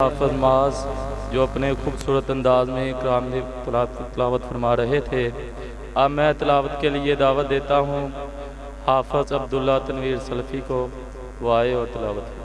हाफिज़ माज जो अपने खूबसूरत अंदाज में कुरान में तिलावत फरमा रहे थे। अब मैं तिलावत के लिए दावत देता हूँ हाफिज़ अब्दुल्ला तनवीर सलफ़ी को, वो आए और तिलावत करें।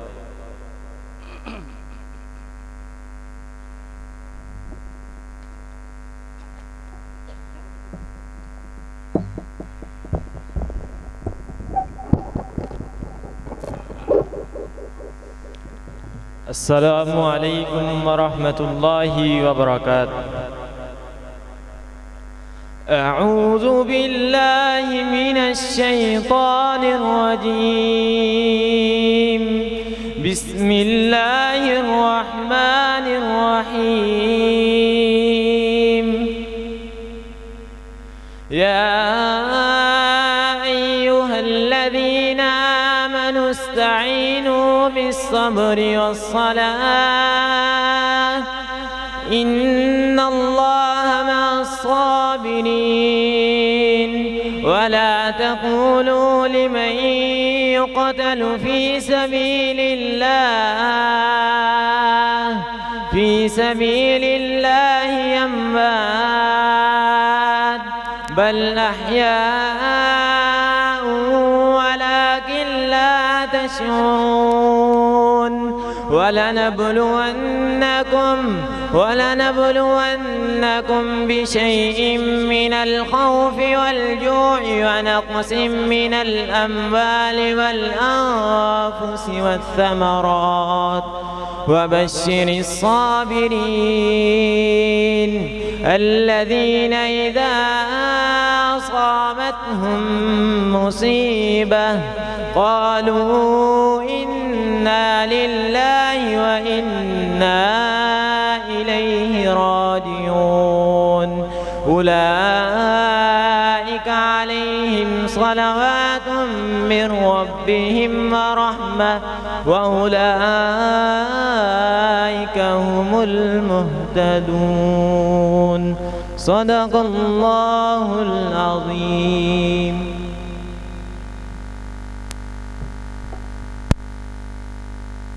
अस्सलामु अलैकुम वरहमतुल्लाहि वबरकातुहू। अऊज़ु बिल्लाहि मिनश शैतानिर रजीम। बिस्मिल्लाहिर रहमानिर रहीम। या अय्युहल्लज़ीना आमनू इस्तईनू बिस्सब्रि वस्सलाह इन्नल्लाह मअस्साबिरीन। वला तक़ूलू लिमन युक़तलु फ़ी सबीलिल्लाहि अम्वात बल अह्याउ वलाकिन ला तशऊरून। ولنبلونكم بشيء من الخوف والجوع ونقص من الأموال والأنفس والثمرات وبشر الصابرين الذين إذا أصابتهم مصيبة قالوا إنا لله وإنا إليه راجعون. أولئك عليهم صلوات من ربهم ورحمة وأولئك هم المهتدون. صدق الله العظيم.